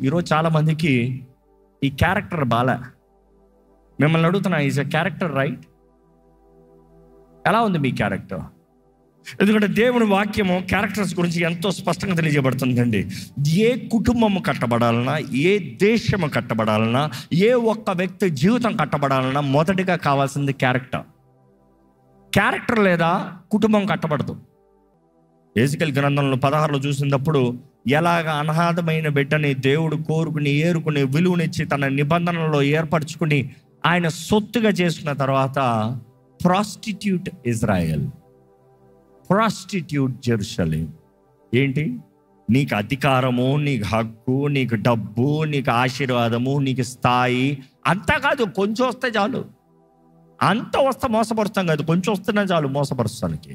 ఈరోజు చాలామందికి ఈ క్యారెక్టర్ బాలా. మిమ్మల్ని అడుగుతున్నా, ఈజ్ ఎ క్యారెక్టర్ రైట్? ఎలా ఉంది మీ క్యారెక్టర్? ఎందుకంటే దేవుని వాక్యము క్యారెక్టర్స్ గురించి ఎంతో స్పష్టంగా తెలియజేయబడుతుందండి. ఏ కుటుంబము కట్టబడాలన్నా, ఏ దేశము కట్టబడాలన్నా, ఏ ఒక్క వ్యక్తి జీవితం కట్టబడాలన్నా మొదటిగా కావాల్సింది క్యారెక్టర్. క్యారెక్టర్ లేదా కుటుంబం కట్టబడదు. ఎజెకియెలు గ్రంథంలో 16లో చూసినప్పుడు ఎలాగ అనాథమైన బిడ్డని దేవుడు కోరుకుని ఏరుకుని విలువనిచ్చి తన నిబంధనలో ఏర్పరచుకుని ఆయన సొత్తుగా చేసుకున్న తర్వాత ప్రాస్టిట్యూట్ ఇజ్రాయెల్, ప్రాస్టిట్యూట్ జెరూసలేం. ఏంటి? నీకు అధికారము, నీకు హక్కు, నీకు డబ్బు, నీకు ఆశీర్వాదము, నీకు స్థాయి అంతా కాదు, కొంచెం వస్తే చాలు. అంత వస్తే మోసపరుస్తాం కాదు, కొంచెం వస్తున్నా చాలు మోసపరుస్తానికి.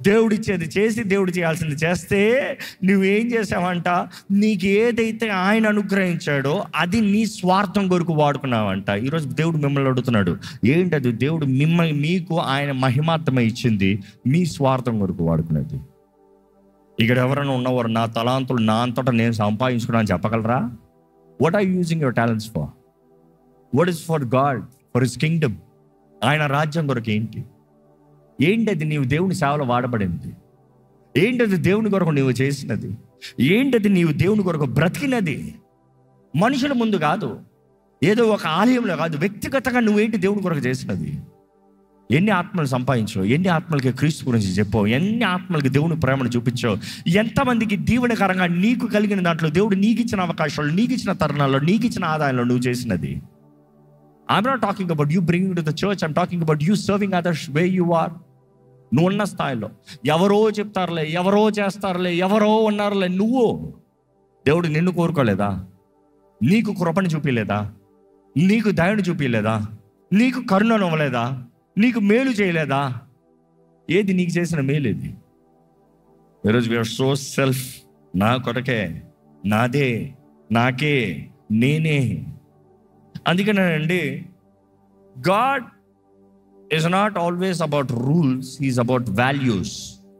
దేవుడిచ్చేది చేసి దేవుడు చేయాల్సింది చేస్తే నువ్వేం చేసావంట? నీకు ఏదైతే ఆయన అనుగ్రహించాడో అది నీ స్వార్థం కొరకు వాడుకున్నావంట. ఈరోజు దేవుడు మిమ్మల్ని అడుగుతున్నాడు, ఏంటది? దేవుడు మీకు ఆయన మహిమార్థమై ఇచ్చింది మీ స్వార్థం కొరకు వాడుకున్నది. ఇక్కడ ఎవరైనా ఉన్నవారు నా తలాంతులు నా అంతటా నేను సంపాదించుకున్నాను చెప్పగలరా? What are using your talents for? What is for God, for his kingdom? ఆయన రాజ్యం కొరకు ఏంటది? నీవు దేవుని సేవలో వాడబడింది ఏంటది? దేవుని కొరకు నీవు చేసినది ఏంటది? నీవు దేవుని కొరకు బ్రతికినది మనుషుల ముందు కాదు, ఏదో ఒక ఆలయంలో కాదు, వ్యక్తిగతంగా నువ్వేంటి దేవుని కొరకు చేసినది? ఎన్ని ఆత్మలు సంపాదించావు? ఎన్ని ఆత్మలకి క్రీస్తు గురించి చెప్పావు? ఎన్ని ఆత్మలకి దేవుని ప్రేమను చూపించావు? ఎంతమందికి దీవెనకరంగా నీకు కలిగిన దాంట్లో దేవుడు నీకు ఇచ్చిన అవకాశాలు, నీకు ఇచ్చిన తరుణాల్లో, నీకు ఇచ్చిన ఆదాయంలో నువ్వు చేసినది? I'm not talking about you bringing to the church. I'm talking about you serving others where you are. నువ్వు ఉన్న స్థాయిలో. ఎవరో చెప్తారులే, ఎవరో చేస్తారులే, ఎవరో ఉన్నారులే. నువ్వు దేవుడు నిన్ను కోరుకోలేదా? నీకు కృపను చూపించలేదా? నీకు దయను చూపించలేదా? నీకు కరుణను ఇవ్వలేదా? నీకు మేలు చేయలేదా? ఏది నీకు చేసిన మేలేది? ఈరోజు వీఆర్ సో సెల్ఫ్. నా కొరకే, నాదే, నాకే, నేనే. అందుకేనండి, God is not always about rules, is about values.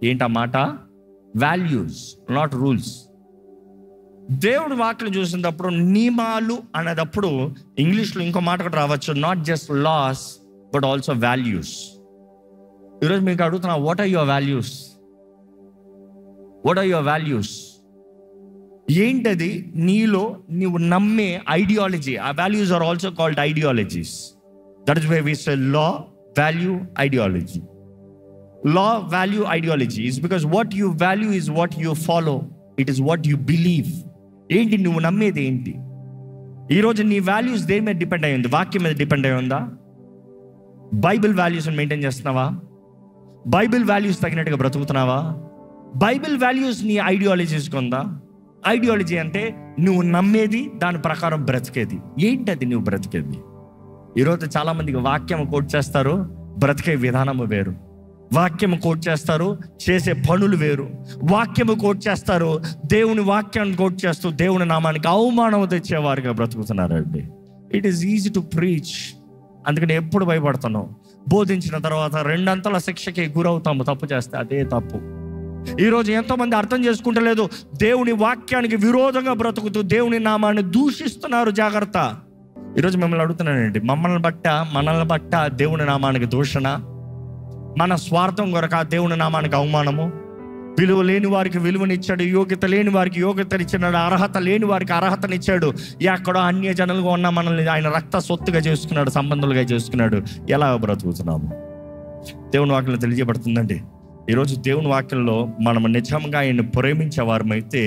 ఏంటన్నమాట? Values, not rules. దేవుడు వాక్యం చూసినప్పుడు నియమాలు అనేటప్పుడు ఇంగ్లీష్లో ఇంకో మాట కూడా రావచ్చు, not just laws but also values. ఈరోజు మీకు అడుగుతున్నా, what are your values? What are your values? ఏంటది నీలో నీవు నమ్మే ఐడియాలజీ? ఆ values are also called ideologies. That is why we say law, value, ideology. Law, value, ideology is because what you value is what you follow. It is what you believe. ఏంటి నువ్వు నమ్మేది ఏంటి? ఈరోజు నీ values దేని మీద depend అయ్యి ఉంది? వాక్యం మీద డిపెండ్ అయి ఉందా? బైబిల్ వాల్యూస్ని మెయింటైన్ చేస్తున్నావా? బైబిల్ వాల్యూస్ తగినట్టుగా బ్రతుకుతున్నావా? బైబిల్ వాల్యూస్ నీ ఐడియాలజీస్కి ఉందా? ఐడియాలజీ అంటే నువ్వు నమ్మేది, దాని ప్రకారం బ్రతికేది. ఏంటది నువ్వు బ్రతికేది? ఈరోజు చాలామందికి వాక్యం కోట్ చేస్తారు, బ్రతికే విధానము వేరు. వాక్యము కోట్ చేస్తారు, చేసే పనులు వేరు. వాక్యము కోట్ చేస్తారు, దేవుని వాక్యాన్ని కోట్ చేస్తూ దేవుని నామానికి అవమానం తెచ్చేవారుగా బ్రతుకుతున్నారండి. It is easy to preach. అందుకని ఎప్పుడు భయపడుతున్నావు? బోధించిన తర్వాత 2 అంతల శిక్షకి గురవుతాము తప్పు చేస్తే. అదే తప్పు. ఈరోజు ఎంతోమంది అర్థం చేసుకుంటలేదు, దేవుని వాక్యానికి విరోధంగా బ్రతుకుతూ దేవుని నామాన్ని దూషిస్తున్నారు. జాగ్రత్త. ఈరోజు మిమ్మల్ని అడుగుతున్నానండి, మనల్ని బట్ట దేవుని నామానికి దూషణ, మన స్వార్థం కొరక దేవుని నామానికి అవమానము. విలువ లేని వారికి విలువనిచ్చాడు, యోగ్యత లేని వారికి యోగ్యతనిచ్చాడు, అర్హత లేని వారికి అర్హతనిచ్చాడు. ఎక్కడో అన్య జనులుగా ఉన్న మనల్ని ఆయన రక్త సొత్తుగా చేసుకున్నాడు, సంబంధులుగా చేసుకున్నాడు. ఎలా బ్రతుకుతున్నాము? దేవుని వాక్యంలో తెలియజేయబడుతుందండి. ఈరోజు దేవుని వాక్యంలో మనం నిజంగా ఆయన్ని ప్రేమించే వారమైతే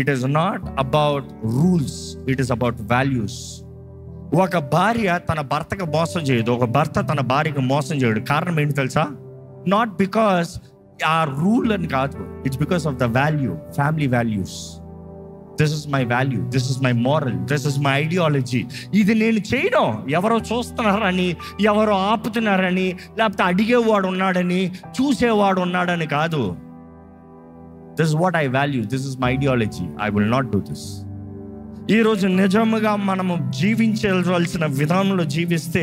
it is not about rules, it is about values. ఒక భార్య తన భర్తకు మోసం చేయదు, ఒక భర్త తన భార్యకు మోసం చేయడు. కారణం ఏంటి తెలుసా? నాట్ బికాస్ ఆ రూల్ అని కాదు, it's because of the value, family values. This is my value, this is my moral, this is my ideology. ఇది నేను చేయడం ఎవరో చూస్తున్నారని, ఎవరో ఆపుతున్నారని, లేకపోతే అడిగేవాడు ఉన్నాడని, చూసేవాడు ఉన్నాడని కాదు. This is what I value, this is my ideology, I will not do this. ఈరోజు నిజంగా మనము జీవించవలసిన విధానంలో జీవిస్తే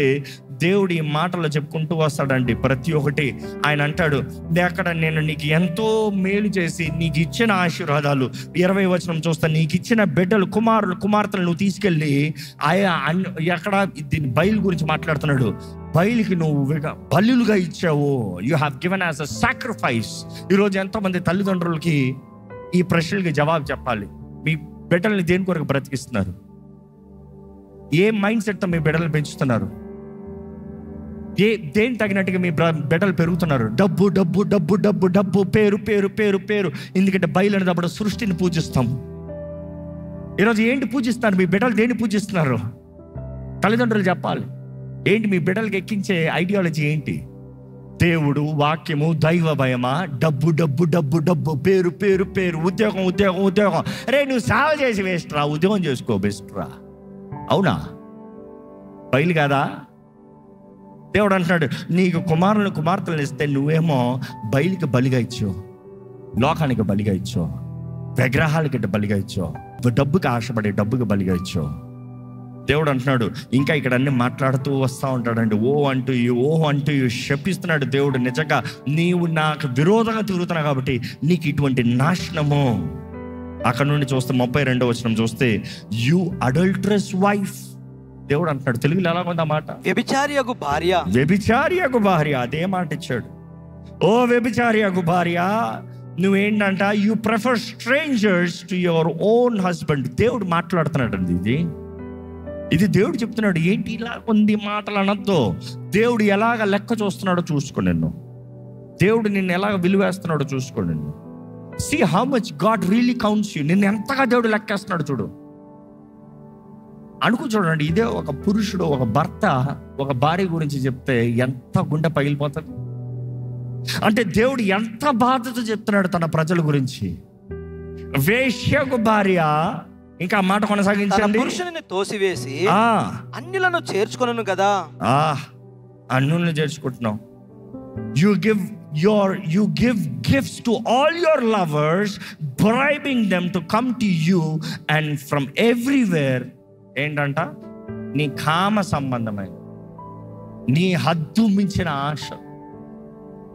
దేవుడు ఈ మాటలు చెప్పుకుంటూ వస్తాడండి ప్రతి ఒక్కటి. ఆయన అంటాడు, అక్కడ నేను నీకు ఎంతో మేలు చేసి నీకు ఇచ్చిన ఆశీర్వాదాలు, 20 వచనం చూస్తా, నీకు ఇచ్చిన బిడ్డలు కుమార్తెలు నువ్వు తీసుకెళ్ళి ఎక్కడ దీని బయలు గురించి మాట్లాడుతున్నాడు. బయలుకి నువ్వు బలులుగా ఇచ్చావు. You have given as a sacrifice. ఈరోజు ఎంతోమంది తల్లిదండ్రులకి ఈ ప్రశ్నలకి జవాబు చెప్పాలి. మీ బిడ్డల్ని దేని కొరకు బ్రతికిస్తున్నారు? ఏ మైండ్ సెట్తో మీ బిడ్డలు పెంచుతున్నారు? దేని తగినట్టుగా మీ బిడ్డలు పెరుగుతున్నారు? డబ్బు డబ్బు డబ్బు డబ్బు డబ్బు, పేరు పేరు పేరు పేరు. ఎందుకంటే బయలు అనేటప్పుడు సృష్టిని పూజిస్తాం. ఈరోజు ఏంటి పూజిస్తున్నారు? మీ బిడ్డలు దేన్ని పూజిస్తున్నారు? తల్లిదండ్రులు చెప్పాలి. ఏంటి మీ బిడ్డలకి ఎక్కించే ఐడియాలజీ ఏంటి? దేవుడు, వాక్యము, దైవ భయమా? డబ్బు డబ్బు డబ్బు డబ్బు, పేరు పేరు పేరు, ఉద్యోగం ఉద్యోగం ఉద్యోగం. నువ్వు సేవ చేసి వేస్ట్ రా, ఉద్యోగం చేసుకో బెస్ట్ రా. అవునా? బయలు కాదా? దేవుడు అంటున్నాడు, నీకు కుమార్తెలను ఇస్తే నువ్వేమో బయలుకి బలిగా ఇచ్చావు, లోకానికి బలిగా ఇచ్చావు, విగ్రహాలకి బలిగా ఇచ్చావు, డబ్బుకి ఆశపడి డబ్బుకి బలిగా ఇచ్చావు. దేవుడు అంటున్నాడు, ఇంకా ఇక్కడ అన్ని మాట్లాడుతూ వస్తూ ఉంటాడండి. ఓ అంటూ శపిస్తున్నాడు దేవుడు. నిజంగా నీవు నాకు విరోధంగా తిరుగుతున్నావు కాబట్టి నీకు ఇటువంటి నాశనము. అక్కడ నుండి చూస్తే 32వ వచనం చూస్తే, యు అడల్టరస్ వైఫ్. దేవుడు అంటున్నాడు, తెలుగులో ఎలా ఉంది ఆ మాట? వ్యభిచారియగు భార్య. వ్యభిచారియగు భార్య, అదే మాట ఇచ్చాడు. ఓ వ్యభిచారియగు భార్య, నువ్వేంటంట, you prefer strangers to your own husband. దేవుడు మాట్లాడుతున్నాడు అండి. ఇది దేవుడు చెప్తున్నాడు. ఏంటి ఇలా కొన్ని మాటలు అనొద్దు. దేవుడు ఎలాగ లెక్క చూస్తున్నాడో చూసుకో. దేవుడు నిన్ను ఎలాగ విలువేస్తున్నాడో చూసుకో. See how much God really counts you. నిన్ను ఎంతగా దేవుడు లెక్కేస్తున్నాడు చూడు. చూడండి, ఇదే ఒక పురుషుడు, ఒక భర్త ఒక భార్య గురించి చెప్తే ఎంత గుండె పగిలిపోతుంది. అంటే దేవుడు ఎంత బాధతో చెప్తున్నాడు తన ప్రజల గురించి. వేశ్యకు భార్య, ఇంకా మాట కొనసాగించండి. పురుషుని తోసివేసి అన్యులను చేర్చుకొనును కదా. అన్యులను చేర్చుకుంటున్నావు. You give gifts to all your lovers, bribing them to come to you, and from everywhere. ఏంటంట? నీ కామ సంబంధమైన, నీ హద్దు మించిన ఆశ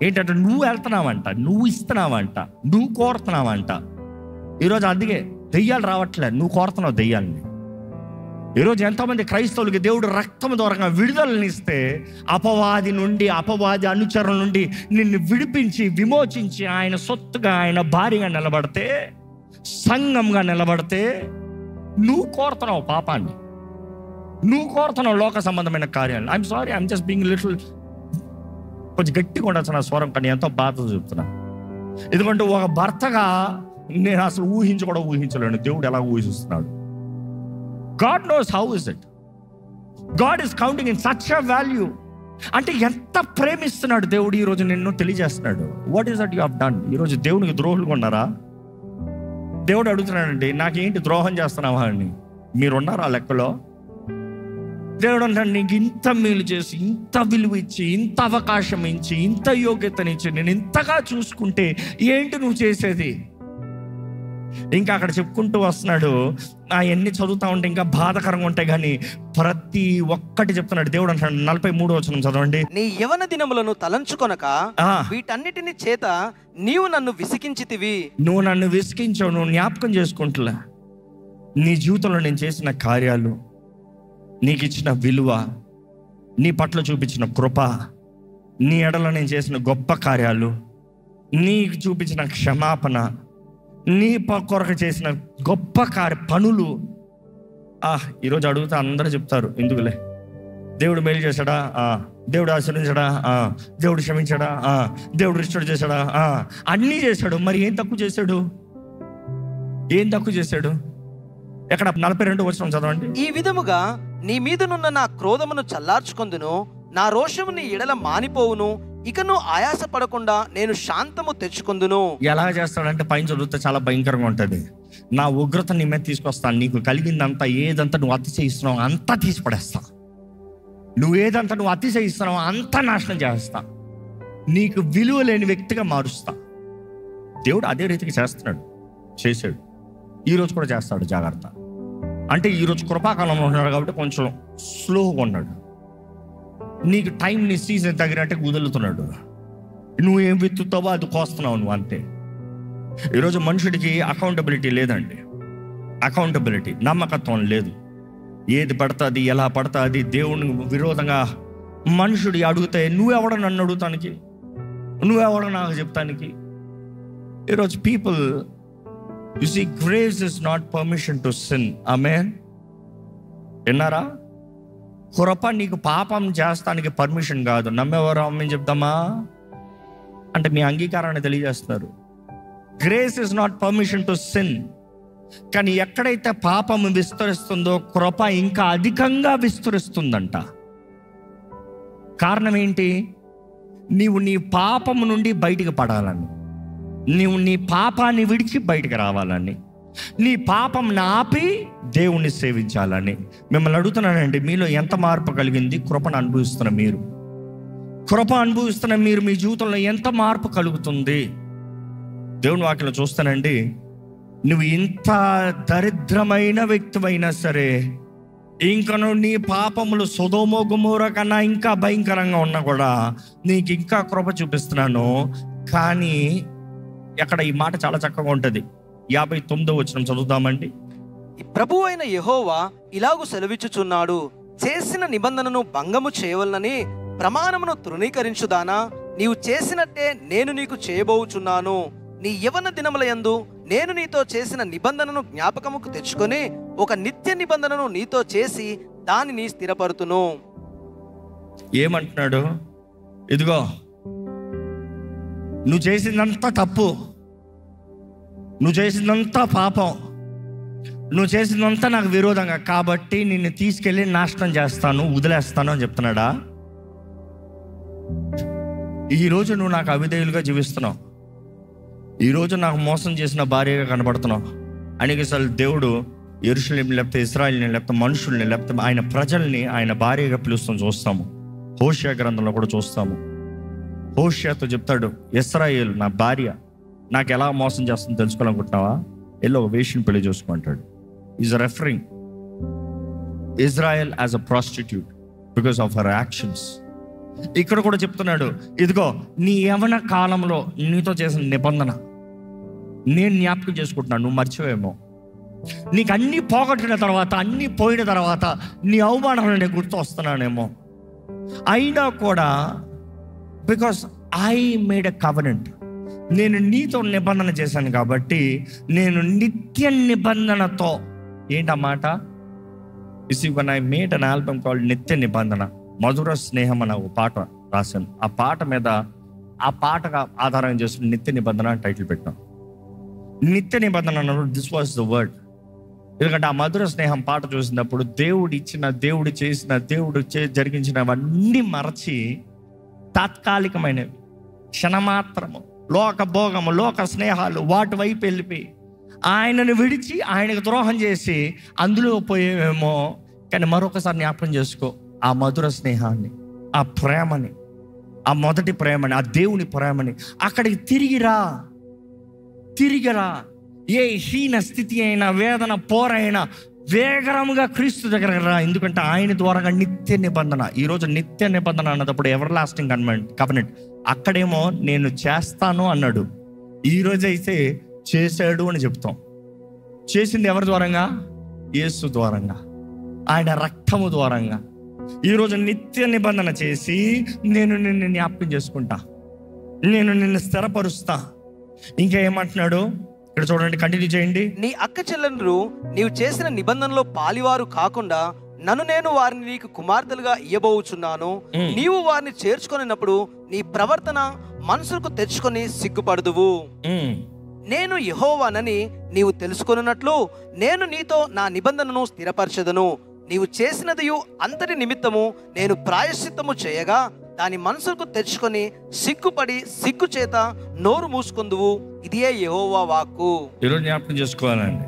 ఏంటంటే నువ్వు వెళ్తున్నావంట, నువ్వు ఇస్తున్నావంట, నువ్వు కోరుతున్నావంట. ఈరోజు అందుకే దెయ్యాలు రావట్లేదు, నువ్వు కోరుతున్నావు దెయ్యాలని. ఈరోజు ఎంతోమంది క్రైస్తవులకి దేవుడు రక్తం దూరంగా విడుదలనిస్తే అపవాది నుండి, అపవాది అనుచరుల నుండి నిన్ను విడిపించి విమోచించి ఆయన సొత్తుగా, ఆయన భార్యగా నిలబడితే, సంఘంగా నిలబడితే, నువ్వు కోరుతున్నావు పాపాన్ని, నువ్వు కోరుతున్నావు లోక సంబంధమైన కార్యాలు. I'm sorry, I'm just being little, కొంచెం గట్టిగా ఉండొచ్చు నా స్వరం, కానీ ఎంతో బాధతో చెప్తున్నా. ఎందుకంటే ఒక భర్తగా నేను అసలు ఊహించలేను దేవుడు ఎలా ఊహిస్తున్నాడు. God knows how is it. God is counting in such a value. అంటే ఎంత ప్రేమిస్తున్నాడు దేవుడు. ఈరోజు నిన్ను తెలియజేస్తున్నాడు. What is that you have done. ఈరోజు దేవునికి ద్రోహులుగా ఉన్నారా? దేవుడు అడుగుతున్నాడండి, నాకేంటి ద్రోహం చేస్తున్నావా అని. మీరున్నారా లెక్కలో? దేవుడు అంటాడు, నీకు ఇంత మేలు చేసి, ఇంత విలువ ఇచ్చి, ఇంత అవకాశం ఇచ్చి, ఇంత యోగ్యతనిచ్చి, నేను ఇంతగా చూసుకుంటే ఏంటి నువ్వు చేసేది? ఇంకా అక్కడ చెప్పుకుంటూ వస్తున్నాడు. అవన్నీ చదువుతా ఉంటే ఇంకా బాధకరంగా ఉంటాయి, కానీ ప్రతి ఒక్కటి చెప్తున్నాడు. దేవుడు అంటాడు, 43వ వచనం చదవండి. నీ యవన దినములను తలంచుకొనక వీటన్నిటిని చేత నీవు నన్ను విసికించితివి. నువ్వు నన్ను విసికించావు, నువ్వు జ్ఞాపకం చేసుకుంటున్నా నీ జీవితంలో నేను చేసిన కార్యాలు, నీకు ఇచ్చిన విలువ, నీ పట్ల చూపించిన కృప, నీ ఎడలో నేను చేసిన గొప్ప కార్యాలు, నీకు చూపించిన క్షమాపణ, నీ కొరకు చేసిన గొప్ప పనులు. ఈరోజు అడుగుతా అందరూ చెప్తారు, ఎందుకులే, దేవుడు మేలు చేశాడా, దేవుడు ఆశీర్వదించాడా, దేవుడు క్షమించాడా, దేవుడు రిస్టోర్ చేశాడా, అన్నీ చేశాడు. మరి ఏం తక్కువ చేశాడు? ఎక్కడ 42వ వచనం చదవండి. ఈ విధముగా నీ మీదనున్న నా క్రోధమును చల్లార్చుకొందును, నా రోషము నీ ఎడల మానిపోవును, ఇకను ఆయాస పడకుండా నేను శాంతము తెచ్చుకొందును. ఎలా చేస్తాడంటే పైన చదివితే చాలా భయంకరంగా ఉంటుంది. నా ఉగ్రత నీ మీద తీసుకొస్తాను, నీకు కలిగిందంతా, ఏదంతా నువ్వు అతిశయిస్తున్నావు అంతా తీసి పడేస్తా, నువ్వేదంతా నువ్వు అతిశయిస్తున్నావు అంతా నాశనం చేస్తా, నీకు విలువ లేని వ్యక్తిగా మారుస్తా. దేవుడు అదే రీతికి చేశాడు. ఈరోజు కూడా చేస్తాడు. జాగ్రత్త. అంటే ఈరోజు కృపాకాలంలో ఉన్నాడు కాబట్టి కొంచెం స్లోగా ఉన్నాడు. నీకు టైం నీ సీజన్ తగినట్టు వదులుతున్నాడు. నువ్వు ఏం విత్తుతావో అది కోస్తున్నావు నువ్వు, అంతే. ఈరోజు మనుషుడికి అకౌంటబిలిటీ లేదండి. అకౌంటబిలిటీ, నమ్మకత్వం లేదు. ఏది పడుతుంది, ఎలా పడుతుంది, దేవుని విరోధంగా మనుషుడు అడిగితే నువ్వెవడ నన్ను అడుగుతానికి, నువ్వెవడ నాకు చెప్తానికి. ఈరోజు people, you see, grace is not permission to sin. ఆమేన్. విన్నారా? కృప నీకు పాపం చేస్తానికి పర్మిషన్ కాదు. నమ్మేవారు ఆమేన్ చెప్తామా అంటే మీ అంగీకారాన్ని తెలియజేస్తున్నారు. Grace is not permission to sin. కానీ ఎక్కడైతే పాపం విస్తరిస్తుందో కృప ఇంకా అధికంగా విస్తరిస్తుందంట. కారణం ఏంటి? నీవు నీ పాపము నుండి బయటికి పడాలని, నీవు నీ పాపాన్ని విడిచి బయటికి రావాలని, నీ పాపం ఆపి దేవుణ్ణి సేవించాలని. మిమ్మల్ని అడుగుతున్నానండి, మీలో ఎంత మార్పు కలిగింది? కృపను అనుభవిస్తున్న మీరు, కృప అనుభవిస్తున్న మీరు, మీ జీవితంలో ఎంత మార్పు కలుగుతుంది? దేవుని వాక్యంలో చూస్తానండి, నువ్వు ఇంత దరిద్రమైన వ్యక్తివైనా సరే, ఇంకను నీ పాపములు సొదొమ గొమొర్రా కన్నా ఇంకా భయంకరంగా ఉన్నా కూడా నీకు ఇంకా కృప చూపిస్తున్నాను. కానీ అక్కడ ఈ మాట చాలా చక్కగా ఉంటుంది. 59వ వచనం చదువుదామండి. ప్రభువు అయిన యెహోవా ఇలాగు సెలవిచ్చుచున్నాడు, చేసిన నిబంధనను భంగము చేయవలనని ప్రమాణమును తృణీకరించుదానా? నీవు చేసినట్టే నేను నీకు చేయబోచున్నాను. నీ యవ్వన దినముల యందు నేను నీతో చేసిన నిబంధనను జ్ఞాపకముకు తెచ్చుకొని ఒక నిత్య నిబంధనను నీతో చేసి దానిని స్థిరపరుతును. ఏమంటున్నాడు? ఇదిగో, నువ్వు చేసిందంతా తప్పు, నువ్వు చేసిందంతా పాపం, నువ్వు చేసిందంతా నాకు విరోధంగా, కాబట్టి నిన్ను తీసుకెళ్ళి నాశనం చేస్తాను, వదిలేస్తాను అని చెప్తున్నాడా? ఈరోజు నువ్వు నాకు అవిధేయులుగా జీవిస్తున్నావు, ఈరోజు నాకు మోసం చేసిన భార్యగా కనబడుతున్నావు. అనేకసార్లు దేవుడు యెరూషలేముని లేకపోతే ఇశ్రాయేలుని లేకపోతే మనుషుల్ని లేకపోతే ఆయన ప్రజల్ని ఆయన భార్యగా పిలుస్తాం చూస్తాము. హోషేయ గ్రంథంలో కూడా చూస్తాము. హోషేయతో చెప్తాడు, ఇశ్రాయేలు నా భార్య, నాకు ఎలా మోసం చేస్తుందో తెలుసుకోవాలనుకుంటున్నావా? ఎల్లో ఒక వేశ్యని పెళ్లి చూసుకుంటాడు. Is referring Israel as a prostitute because of her actions. ఇక్కడ కూడా చెప్తున్నాడు, ఇదిగో నీ యవ్వన కాలంలో నీతో చేసిన నిబంధన నేను జ్ఞాపకం చేసుకుంటున్నాను, నువ్వు మర్చిపోయేమో. నీకు అన్నీ పోగొట్టిన తర్వాత, అన్నీ పోయిన తర్వాత నీ అవమానాలు నేను గుర్తు వస్తున్నానేమో. అయినా కూడా because I made a covenant, నేను నీతో నిబంధన చేశాను కాబట్టి నేను నిత్య నిబంధనతో. ఏంటన్నమాట? when I made an album called నిత్య నిబంధన, మధుర స్నేహం అనే ఒక పాట రాశాను. ఆ పాట మీద, ఆ పాటగా ఆధారం చేసుకుని నిత్య నిబంధన అని టైటిల్ పెట్టాను. నిత్య నిబంధన అన్నప్పుడు దిస్ వాజ్ ద వర్డ్. ఎందుకంటే ఆ మధుర స్నేహం పాట చూసినప్పుడు దేవుడు ఇచ్చిన, దేవుడు చేసిన, దేవుడు జరిగించినవన్నీ మరచి తాత్కాలికమైనవి, క్షణమాత్రము, లోక భోగము, లోక స్నేహాలు, వాటి వైపు వెళ్ళిపోయి ఆయనను విడిచి ఆయనకు ద్రోహం చేసి అందులో పోయేమేమో. కానీ మరొకసారి జ్ఞాపకం చేసుకో ఆ మధుర స్నేహాన్ని, ఆ ప్రేమని, ఆ మొదటి ప్రేమని, ఆ దేవుని ప్రేమని. అక్కడికి తిరిగిరా. ఏ హీన స్థితి అయినా, వేదన పోరైనా వేగరముగా క్రీస్తు దగ్గరకు రా. ఎందుకంటే ఆయన ద్వారా నిత్య నిబంధన. ఈరోజు నిత్య నిబంధన అన్నప్పుడు ఎవర్ లాస్టింగ్ కవెనెంట్. అక్కడేమో నేను చేస్తాను అన్నాడు, ఈరోజైతే చేశాడు అని చెప్తాం. చేసింది ఎవరి ద్వారంగా? యేసు ద్వారంగా, ఆయన రక్తము ద్వారంగా. ఈరోజు నిత్య నిబంధన చేసి నేను నిన్ను జ్ఞాపకం చేసుకుంటా, నేను నిన్ను స్థిరపరుస్తా. ఇంకా ఏమంటున్నాడు ఇక్కడ చూడండి, కంటిన్యూ చేయండి. నీ అక్క చెల్లెలు నీవు చేసిన నిబంధనలో పాలివారు కాకుండా నన్ను నేను వారిని నీకు కుమార్తెలుగా ఇయ్యబోచున్నాను. నీవు వారిని చేర్చుకొనినప్పుడు నీ ప్రవర్తన మనసుకు తెచ్చుకొని సిగ్గుపడుదువు. నేను యెహోవానని నీవు తెలుసుకొనున్నట్లు నేను నీతో నా నిబంధనను స్థిరపరచెదను. నీవు చేసినదియు అంతటి నిమిత్తము నేను ప్రాయశ్చిత్తము చేయగా దాని మనసుకు తెచ్చుకొని సిగ్గుపడి సిగ్గు చేత నోరు మూసుకొందువు. ఇదే యెహోవా వాక్కు. ఈరోజు జ్ఞాపకం చేసుకోవాలండి,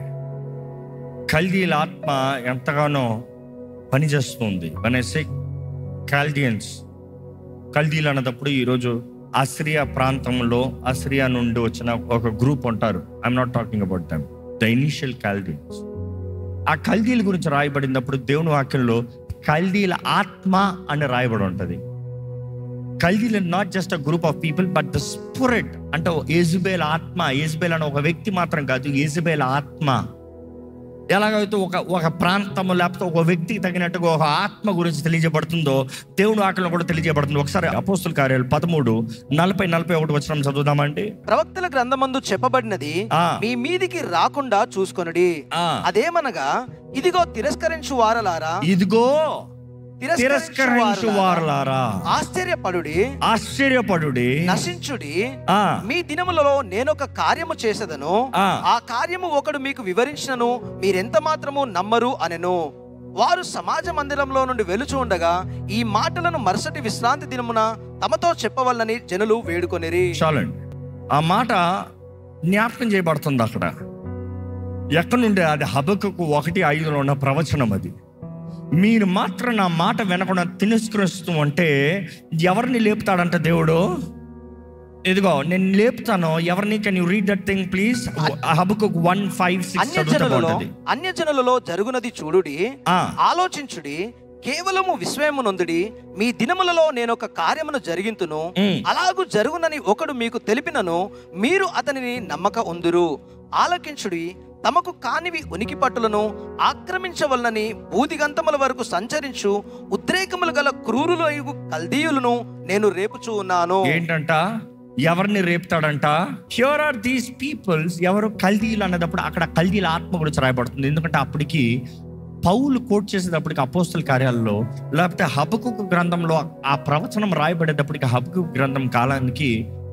కల్దీల ఆత్మ ఎంతగానో పనిచేస్తుంది. కల్దీలు అన్నప్పుడు ఈరోజు అసిరియా ప్రాంతంలో, అసిరియా నుండి వచ్చిన ఒక గ్రూప్ ఉంటారు. I'm not talking about them, the initial Chaldeans. ఆ కల్దీల గురించి రాయబడినప్పుడు దేవుని వాక్యంలో కల్దీల ఆత్మ అని రాయబడి ఉంటుంది. కల్దీలు not just a group of people but the spirit. అంటే యెజబెల్ ఆత్మ. యెజబెల్ అనే ఒక వ్యక్తి మాత్రం కాదు, యెజబెల్ ఆత్మ. ఎలాగైతే ఒక ప్రాంతము లేకపోతే ఒక వ్యక్తికి తగినట్టుగా ఒక ఆత్మ గురించి తెలియజేయబడుతుందో, దేవుడు ఆటలో కూడా తెలియజేయబడుతుంది. ఒకసారి అపోస్తుల కార్యాలు 13:40-41 వచనం చదువుదామండి. ప్రవక్తల గ్రంథమందు చెప్పబడినది మీ మీదికి రాకుండా చూసుకొనుడి. అదేమనగా, ఇదిగో తిరస్కరించు వారలారా, ఇదిగో తిరస్కరించు వారలారా, ఆశ్చర్యపడుడి, నశించుడి. మీ దినములలో నేనొక కార్యము చేసేదను, ఆ కార్యము ఒకడు మీకు వివరించినను మీరెంత మాత్రము నమ్మరు అనెను. వారు సమాజ మందిరంలో నుండి వెలుచు ఉండగా ఈ మాటలను మరుసటి విశ్రాంతి దినమున తమతో చెప్పవలనని జనులు వేడుకొనిరి. చాలండి, ఆ మాట జ్ఞాపకం చేయబడుతుంది అక్కడ. ఎక్కడి నుండి? అది హబక్కూకు 1:5 ఉన్న ప్రవచనం. అది మీరు మాత్రం నా మాట వినకుండా తిరస్కరిస్తూ అంటే ఎవరిని లేపుతాడంట దేవుడు? ఇదిగో నేను లేపుతాను. ఎవరిని? Can you read that thing please? హబక్కూకు 1:5-6. అన్యజనులలో జరుగునది చూడుడి, ఆలోచించుడి, కేవలము విస్మయమునొందుడి. మీ దినములలో నేను ఒక కార్యమును జరిగింతును, అలాగూ జరుగునని ఒకడు మీకు తెలిపినను మీరు అతనిని నమ్మక ఉందురు. ఆలకించుడి, తమకు కానివి ఉనికి పట్టులను ఆక్రమించవలనని భూదిగంతముల వరకు సంచరించు ఉద్రేకములు గల క్రూరులైన కల్దీయులను నేను రేపుచూ ఉన్నాను. ఏంటంట? ఎవరిని రేపుతాడంట? Here are these peoples. ఎవరు? కల్దీయులు అన్నదప్పుడు అక్కడ కల్దీల ఆత్మ గురించి రాయబడుతుంది. ఎందుకంటే అప్పటికి పౌలు కోట్ చేసేటప్పటికి అపోస్తల కార్యాలలో లేకపోతే హబక్కూకు గ్రంథంలో ఆ ప్రవచనం రాయబడేటప్పటికి హబక్కూకు గ్రంథం కాలానికి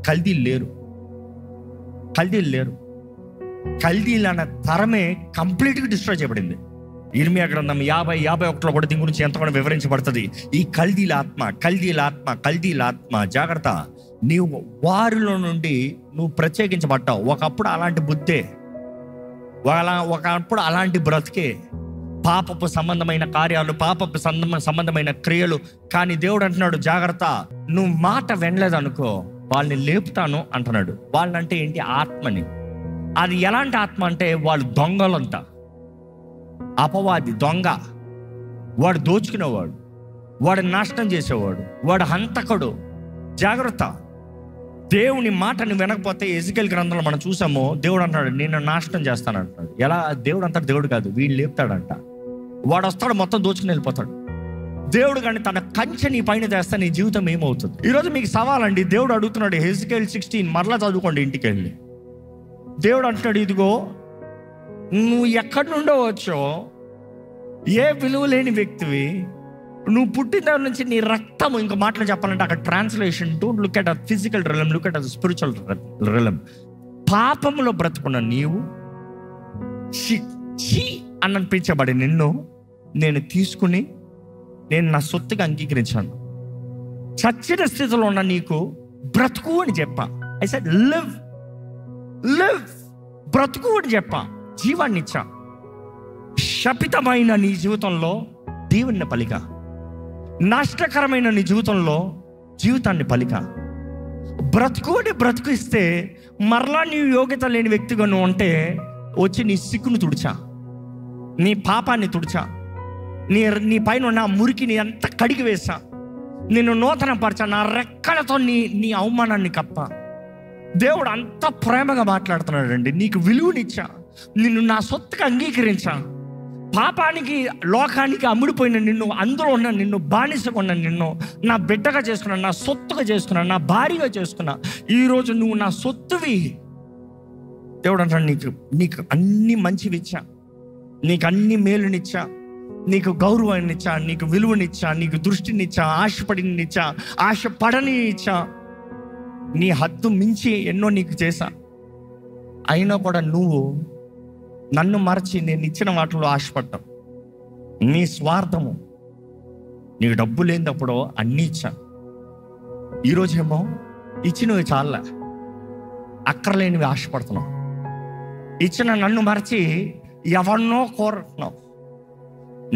కల్దీలు లేరు. కల్దీలు అన్న తరమే కంప్లీట్గా డిస్ట్రాయ్ చేయబడింది. ఇర్మియా గ్రంథం 50-51 కూడా దీని గురించి ఎంతగానో వివరించబడుతుంది. ఈ కల్దీల ఆత్మ జాగ్రత్త. నీవు వారిలో నుండి నువ్వు ప్రత్యేకించబడ్డావు. ఒకప్పుడు అలాంటి బుద్ధే, ఒకప్పుడు అలాంటి బ్రతికే, పాపపు సంబంధమైన కార్యాలు, పాపపు సంబంధమైన క్రియలు. కానీ దేవుడు అంటున్నాడు, జాగ్రత్త, నువ్వు మాట వినలేదనుకో వాళ్ళని లేపుతాను అంటున్నాడు. వాళ్ళంటే ఏంటి? ఆత్మని. అది ఎలాంటి ఆత్మ అంటే వాళ్ళు దొంగలంతా. అపవాది దొంగ, వాడు దోచుకునేవాడు, వాడు నాశనం చేసేవాడు, వాడు హంతకుడు. జాగ్రత్త. దేవుని మాటని వినకపోతే ఎజికేల్ గ్రంథంలో మనం చూసాము, దేవుడు అంటాడు నేను నాశనం చేస్తాను అంటాడు. ఎలా? దేవుడు అంటాడు దేవుడు కాదు, వీళ్ళు లేపుతాడంట. వాడు వస్తాడు, మొత్తం దోచుకుని వెళ్ళిపోతాడు. దేవుడు కానీ తన కంచె నీ పైన చేస్తే నీ జీవితం ఏమవుతుంది? ఈరోజు మీకు సవాలండి. దేవుడు అడుగుతున్నాడు, ఎజికేల్ 16 మరలా చదువుకోండి ఇంటికి వెళ్ళి. దేవుడు అంటున్నాడు, ఇదిగో నువ్వు ఎక్కడి నుండో వచ్చో, ఏ విలువ లేని వ్యక్తివి, నువ్వు పుట్టిన దగ్గర నుంచి నీ రక్తము, ఇంకో మాటలు చెప్పాలంటే అక్కడ translation, don't look at a physical realm, look at a spiritual realm. పాపములో బ్రతుకున్న నీవు అనిపించబడి నిన్ను నేను తీసుకుని నేను నా సొత్తుగా అంగీకరించాను. చచ్చిన స్థితిలో ఉన్న నీకు బ్రతుకు అని చెప్పా. ఐ సెడ్ లివ్, బ్రతుకు అని చెప్పా. జీవాన్ని ఇచ్చా. శపితమైన నీ జీవితంలో దేవుని పలిక, నష్టకరమైన నీ జీవితంలో జీవితాన్ని పలిక. బ్రతుకు ఇస్తే మరలా నీ యోగ్యత లేని వ్యక్తిగా నువ్వు ఉంటే వచ్చి నీ సిగ్గును తుడిచా, నీ పాపాన్ని తుడిచా, నీ పైన ఉన్న మురికిని అంత కడిగి వేసా, నిన్ను నూతన పరచా, నా రెక్కలతో నీ అవమానాన్ని కప్ప. దేవుడు అంత ప్రేమగా మాట్లాడుతున్నాడండి. నీకు విలువనిచ్చా, నిన్ను నా సొత్తుగా అంగీకరించా. పాపానికి, లోకానికి అమ్ముడిపోయిన నిన్ను, అందులో ఉన్న నిన్ను, బానిసగా ఉన్న నిన్ను నా బిడ్డగా చేసుకున్నా, నా సొత్తుగా చేసుకున్నా, నా భార్యగా చేసుకున్నా. ఈరోజు నువ్వు నా సొత్తువి. దేవుడు అంటాడు, నీకు అన్ని మంచివి ఇచ్చా, నీకు అన్ని మేలునిచ్చా, నీకు గౌరవాన్నిచ్చా, నీకు విలువనిచ్చా, నీకు దృష్టినిచ్చా, ఆశపడని ఇచ్చా. నీ హద్దు మించి ఎన్నో నీకు చేశా. అయినా కూడా నువ్వు నన్ను మరచి నేను ఇచ్చిన వాటిలో ఆశపడ్డావు. నీ స్వార్థము, నీకు డబ్బు లేనప్పుడు అన్నీ ఇచ్చా. ఈరోజేమో ఇచ్చినవి చాలా, అక్కర్లేనివి ఆశపడుతున్నావు. ఇచ్చిన నన్ను మరచి ఎవరినో కోరుతున్నావు.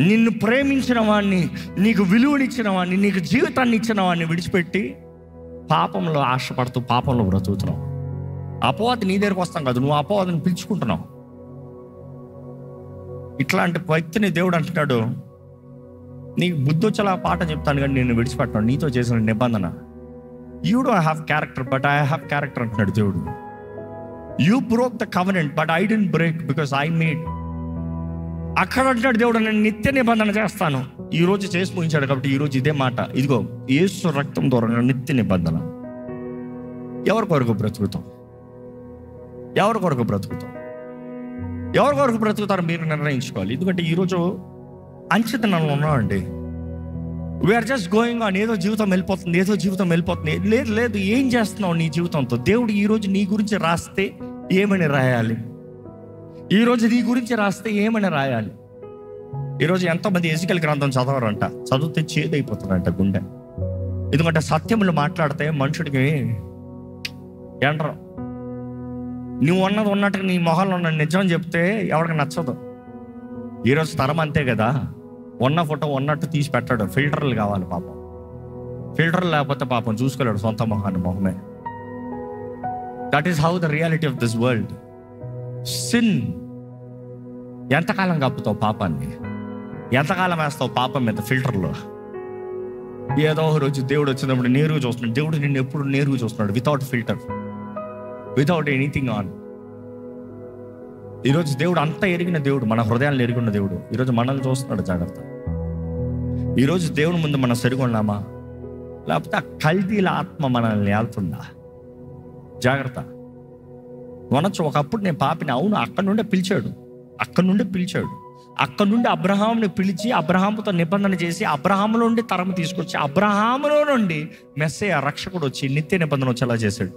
నిన్ను ప్రేమించిన వాడిని, నీకు విలువనిచ్చిన వాడిని, నీకు జీవితాన్ని ఇచ్చిన వాడిని విడిచిపెట్టి పాపంలో ఆశపడుతూ పాపంలో బ్రతుకుతున్నావు. అపవాది నీ దగ్గరకు వస్తాం కాదు, నువ్వు అపవాదిని పిలుచుకుంటున్నావు. ఇట్లాంటి వ్యక్తిని దేవుడు అంటున్నాడు, నీకు బుద్ధి వచ్చేలా పాట చెప్తాను కానీ నేను విడిచిపెట్టాను, నీతో చేసిన నిబంధన. You don't have character but I have character అంటున్నాడు దేవుడు. You broke the covenant but I don't break because I made. అక్కడ అంటాడు దేవుడు, నేను నిత్య నిబంధన చేస్తాను. ఈ రోజు చేసి ముగించాడు కాబట్టి ఈరోజు ఇదే మాట, ఇదిగో యేసు రక్తం ద్వారా నిత్య నిబంధన. ఎవరి కొరకు బ్రతుకుతాం? ఎవరి కొరకు బ్రతుకుతాం? ఎవరి కొరకు బ్రతుకుతారో మీరు నిర్ణయించుకోవాలి. ఎందుకంటే ఈరోజు అంచెతనంలో ఉన్నామండి. We're just going on. ఏదో జీవితం వెళ్ళిపోతుంది, ఏదో జీవితం వెళ్ళిపోతుంది. లేదు లేదు, ఏం చేస్తున్నావు నీ జీవితంతో? దేవుడు ఈరోజు నీ గురించి రాస్తే ఏమని రాయాలి? ఈరోజు నీ గురించి రాస్తే ఏమని రాయాలి? ఈరోజు ఎంతోమంది ఎజికల్ గ్రంథం చదవరంట, చదివితే చేదైపోతారంట గుండె. ఎందుకంటే సత్యములు మాట్లాడితే మనుషుడికి ఎండరు. నువ్వు ఉన్నది ఉన్నట్టుగా నీ మొహంలో ఉన్న నిజం చెప్తే ఎవరికి నచ్చదు. ఈరోజు తరం అంతే కదా, ఉన్న ఫోటో ఉన్నట్టు తీసి పెట్టాడు. ఫిల్టర్లు కావాలి పాపం. ఫిల్టర్లు లేకపోతే పాపం చూసుకోలేడు సొంత మొహాన్ని. మొహమే. That is how the reality of this world. Sin. ఎంతకాలం కప్పుతావు పాపాన్ని? ఎంతకాలం వేస్తావు పాపం మీద ఫిల్టర్లో? ఏదో ఒక రోజు దేవుడు వచ్చినప్పుడు నేరుగా చూస్తున్నాడు. దేవుడు నిన్ను ఎప్పుడు నేరుగా చూస్తున్నాడు, without filter, without anything on. ఈరోజు దేవుడు అంతా ఎరిగిన దేవుడు, మన హృదయాలను ఎరిగిన దేవుడు ఈరోజు మనల్ని చూస్తున్నాడు. జాగ్రత్త. ఈరోజు దేవుని ముందు మనం సరిగొన్నామా, లేకపోతే ఆ కల్తీల ఆత్మ మనల్ని ఏళ్తుందా? జాగ్రత్త. మనొచ్చు ఒకప్పుడు నేను పాపిని, అవును, అక్కడి నుండే పిలిచాడు, అక్కడి నుండి అబ్రహాంని పిలిచి అబ్రహాముతో నిబంధన చేసి అబ్రహాములో నుండి తరం తీసుకొచ్చి అబ్రహాములో నుండి మెస్సయ్య రక్షకుడు వచ్చి నిత్య నిబంధన వచ్చేలా చేశాడు.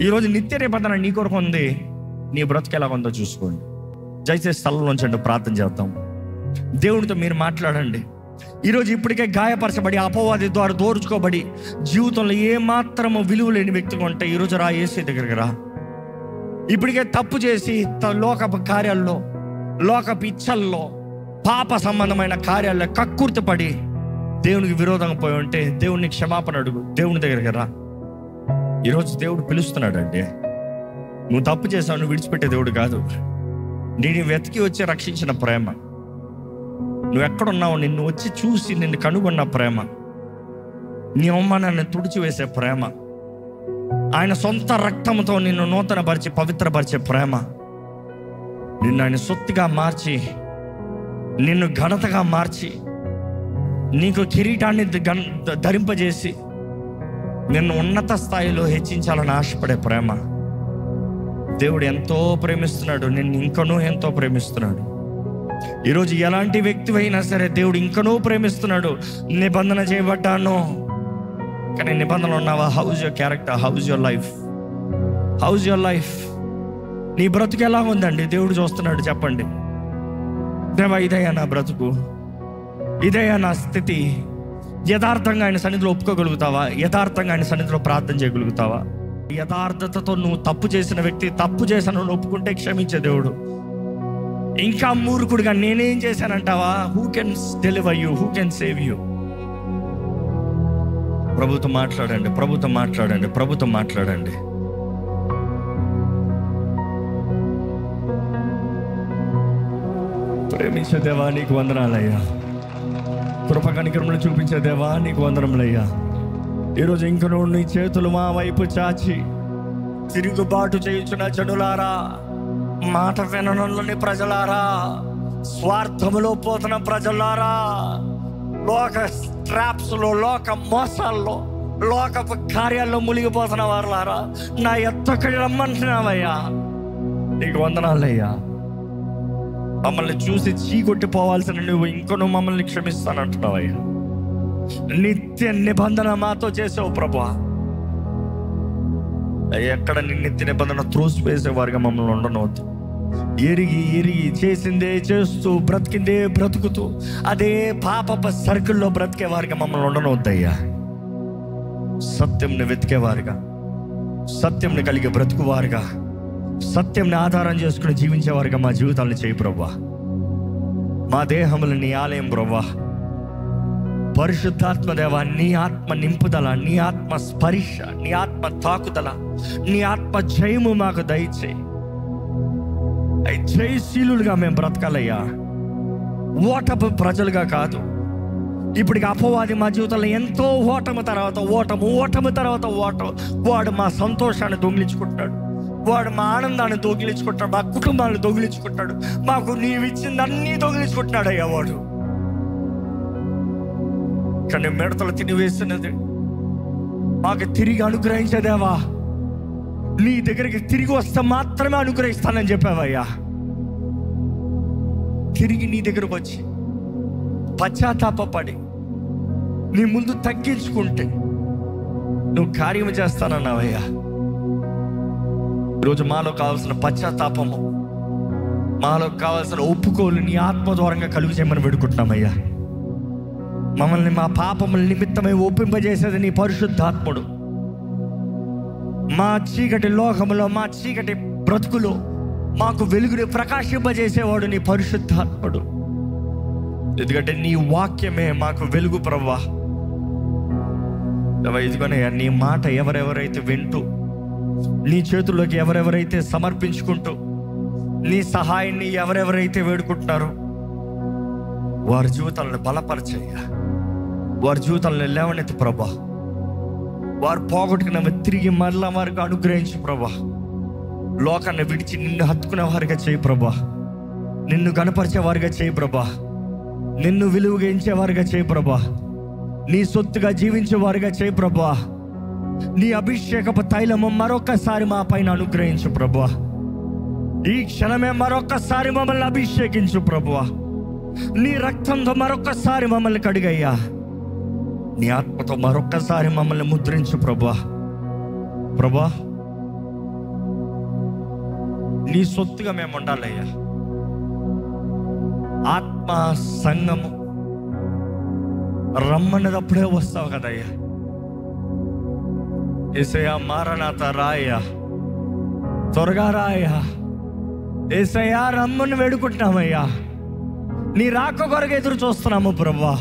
ఈరోజు నిత్య నిబంధన నీ కొరకు ఉంది. నీ బ్రతుకు ఎలా ఉందో చూసుకోండి. దయచేసి స్థలంలో ఉంచండి, ప్రార్థన చేద్దాం. దేవుడితో మీరు మాట్లాడండి. ఈరోజు ఇప్పటికే గాయపరచబడి అపవాది ద్వారా దోచుకోబడి జీవితంలో ఏమాత్రము విలువ లేని వ్యక్తిగా ఉంటే ఈరోజు రా, యేసయ్య దగ్గరికి రా. ఇప్పటికే తప్పు చేసి లోకపు కార్యాల్లో, లోకపు ఇచ్చల్లో, పాప సంబంధమైన కార్యాల్లో కక్కుర్తి పడి దేవునికి విరోధంగా పోయి ఉంటే దేవునికి క్షమాపణ అడుగు. దేవుని దగ్గరికి రా. ఈరోజు దేవుడు పిలుస్తున్నాడు అండి. నువ్వు తప్పు చేసావు, నువ్వు విడిచిపెట్టే దేవుడు కాదు. నేను వెతికి వచ్చి రక్షించిన ప్రేమ, నువ్వు ఎక్కడున్నావు నిన్ను వచ్చి చూసి నిన్ను కనుగొన్న ప్రేమ, నీ అవమానాన్ని తుడిచివేసే ప్రేమ, ఆయన సొంత రక్తంతో నిన్ను నూతనపరిచి పవిత్రపరిచే ప్రేమ, నిన్ను ఆయన సొత్తుగా మార్చి, నిన్ను ఘనతగా మార్చి, నీకు కిరీటాన్ని ధరింపజేసి నిన్ను ఉన్నత స్థాయిలో హెచ్చించాలని ఆశపడే ప్రేమ. దేవుడు ఎంతో ప్రేమిస్తున్నాడు, నిన్ను ఇంకనూ ఎంతో ప్రేమిస్తున్నాడు. ఈరోజు ఎలాంటి వ్యక్తి అయినా సరే దేవుడు ఇంకనూ ప్రేమిస్తున్నాడు. నిబంధన చేయబడ్డాను కానీ నిబంధన ఉన్నావా? House your character? House your life? House your life? నీ బ్రతుకు ఎలా ఉందండి? దేవుడు చూస్తున్నాడు. చెప్పండి, దేవా ఇదయ్యా నా బ్రతుకు, ఇదయ్యా నా స్థితి. యథార్థంగా ఆయన సన్నిధిలో ఒప్పుకోగలుగుతావా? యథార్థంగా ఆయన సన్నిధిలో ప్రార్థన చేయగలుగుతావా? యథార్థతతో నువ్వు తప్పు చేసిన వ్యక్తి, తప్పు చేశాను ఒప్పుకుంటే క్షమించే దేవుడు. ఇంకా మూర్ఖుడిగా నేనేం చేశానంటావా? Who can deliver you? Who can save you? ప్రభుతో మాట్లాడండి, ప్రభుతో మాట్లాడండి, ప్రభుతో మాట్లాడండి. ప్రేమించే దేవా నీకు వందనాలయ్యా. కృప కనికరములు చూపించే దేవా నీకు వందనములయ్యా. ఈరోజు ఇంకనూ నీ చేతులు మా వైపు చాచి తిరుగుబాటు చేయుచున్న జనులారా, మాట వినడంలోని ప్రజలారా, స్వార్థములో పోతున్న ప్రజలారా, లోక ట్రాప్స్లో, లోక మోసాల్లో, లోకపు కార్యాల్లో మునిగిపోతున్న వారులారా, నా ఎత్తక్కడి రమ్మంటున్నావయ్యా. నీకు వందనాలయ్యా. మమ్మల్ని చూసి చీకొట్టిపోవాల్సిన నువ్వు ఇంకనూ మమ్మల్ని క్షమిస్తానంటున్నావయ్యా. నిత్య నిబంధన మాతో చేసావు ప్రభువా. ఎక్కడ నీ నిత్య నిబంధన త్రోసివేసేవారుగా మమ్మల్ని ఉండనవద్దు. ఎరిగి చేసిందే చేస్తూ, బ్రతికిందే బ్రతుకుతూ అదే పాప సర్కిల్లో బ్రతికేవారుగా మమ్మల్ని ఉండనవద్దయ్యా. సత్యంని వెతికేవారుగా, సత్యంని కలిగి బ్రతుకువారుగా, సత్యంని ఆధారం చేసుకుని జీవించేవారుగా మా జీవితాలను చేయి ప్రభువా. మా దేహములు నీ ఆలయం ప్రభువా. పరిశుద్ధాత్మ దేవా, నీ ఆత్మ నింపుదల, నీ ఆత్మ స్పర్శ, నీ ఆత్మ తాకుదల, నీ ఆత్మ జయము మాకు దయచేయి. జయశీలుగా మేము బ్రతకాలయ్యా. ఓటపు ప్రజలుగా కాదు, ఇప్పటికి అపవాది మా జీవితంలో ఎంతో ఓటమి తర్వాత వాడు మా సంతోషాన్ని దొంగిలించుకుంటాడు, వాడు మా ఆనందాన్ని దొంగిలించుకుంటాడు, మా కుటుంబాన్ని దొంగిలించుకుంటాడు, మాకు నీవిచ్చింది అన్నీ దొంగిలించుకుంటున్నాడు అయ్యా వాడు. కానీ మిడతలు తినివేస్తున్నది మాకు తిరిగి అనుగ్రహించదేవా, నీ దగ్గరికి తిరిగి వస్తే మాత్రమే అనుగ్రహిస్తానని చెప్పావయ్యా. తిరిగి నీ దగ్గరకు వచ్చి పశ్చాత్తాపడి నీ ముందు తగ్గించుకుంటే నువ్వు కార్యం చేస్తానన్నావయ్యా. ఈరోజు మాలో కావాల్సిన పశ్చాత్తాపము, మాలో కావాల్సిన ఒప్పుకోలు నీ ఆత్మ ద్వారంగా కలుగు చేయమని పెడుకుంటున్నామయ్యా. మమ్మల్ని మా పాపముల నిమిత్తమై ఒప్పింపజేసేది నీ పరిశుద్ధాత్ముడు. మా చీకటి లోకములో, మా చీకటి బ్రతుకులో మాకు వెలుగుని ప్రకాశింపజేసేవాడు నీ పరిశుద్ధాత్ముడు. ఎందుకంటే నీ వాక్యమే మాకు వెలుగు ప్రభువా. ఇదిగోనయ్యా, నీ మాట ఎవరెవరైతే వింటూ, నీ చేతుల్లోకి ఎవరెవరైతే సమర్పించుకుంటూ, నీ సహాయాన్ని ఎవరెవరైతే వేడుకుంటున్నారో వారి జీవితాలను బలపరచయ్యా, వారి జీవితాలను లేవనెత్తి ప్రభా. వారు పోగొట్టుకున్న తిరిగి మరలా వారికి అనుగ్రహించు ప్రభా. లోకాన్ని విడిచి నిన్ను హత్తుకునే వారిగా చేయి ప్రభా, నిన్ను గణపరిచే వారిగా చేయి ప్రభా, నిన్ను విలువగా ఇచ్చేవారిగా చేయి ప్రభా, నీ సొత్తుగా జీవించే వారిగా చేయి ప్రభా. నీ అభిషేకపు తైలము మరొకసారి మా పైన అనుగ్రహించు ప్రభా. ఈ క్షణమే మరొకసారి మమ్మల్ని అభిషేకించు ప్రభువా. నీ రక్తంతో మరొకసారి మమ్మల్ని కడిగయ్యా. నీ ఆత్మతో మరొకసారి మమ్మల్ని ముద్రించు ప్రభువా. ప్రభువా, నీ సొత్తుగా మేము ఉండాలయ్యా. ఆత్మ సంగము రమ్మన్నదప్పుడే వస్తావు కదయ్యా. యేసయ్యా, మారనాథ రాయ్యా, త్వరగా రాయ్యా. యేసయ్యా, రమ్మని వేడుకుంటున్నామయ్యా. నీ రాక కొరకు ఎదురు చూస్తున్నాము ప్రభువా.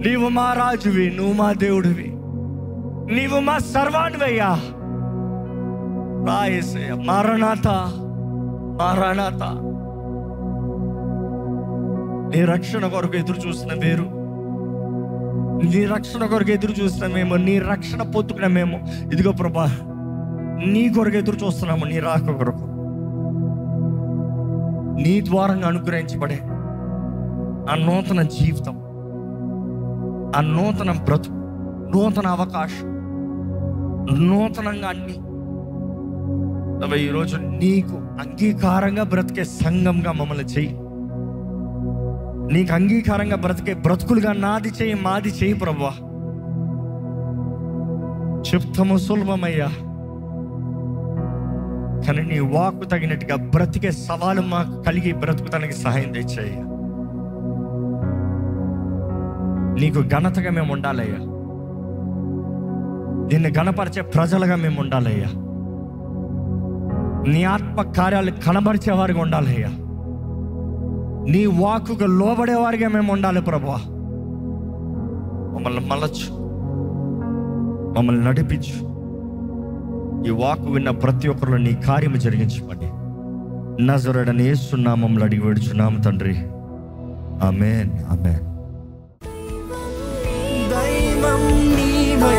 నీవు మా రాజువి, నువ్వు మా దేవుడివి, నీవు మా సర్వానివయ్యా. రా యేసయ్యా, మారనాథ, మారనాథ. నీ రక్షణ కొరకు ఎదురు చూసిన వేరు, నీ రక్షణ కొరకు ఎదురు చూసిన మేము, నీ రక్షణ పొత్తుకున్న మేము, ఇదిగో ప్రభా నీ కొరకు ఎదురు చూస్తున్నాము. నీ రాక కొరకు, నీ ద్వారంగా అనుగ్రహించబడే ఆ నూతన జీవితం, ఆ నూతన బ్రతుకు, నూతన అవకాశం, నూతనంగా అన్ని ఈరోజు నీకు అంగీకారంగా బ్రతికే సంఘంగా మమ్మల్ని చెయ్యి. నీకు అంగీకారంగా బ్రతికే బ్రతుకులుగా నాది చేయి, మాది చేయి ప్రభువా. చెప్తాము సులభమయ్యా, కానీ నీ వాక్కు తగినట్టుగా బ్రతికే సవాలు మాకు కలిగి బ్రతుకుతానికి సహాయం తెచ్చాయ్యా. నీకు ఘనతగా మేము ఉండాలయ్యా, నిన్ను ఘనపరిచే ప్రజలుగా మేము ఉండాలయ్యా, నీ ఆత్మ కార్యాలు కనబరిచేవారిగా ఉండాలయ్యా, నీ వాక్కుకు లోబడేవారిగా మేము ఉండాలి ప్రభువా. మమ్మల్ని మలచు, మమ్మల్ని నడిపించు. ఈ వాక్కు విన్న ప్రతి ఒక్కరిలో నీ కార్యము జరిగించమని నజరేయుడైన యేసు నామములో అడిగి వేడుచున్నాము తండ్రి, ఆమేన్, ఆమేన్. దైవం నీవై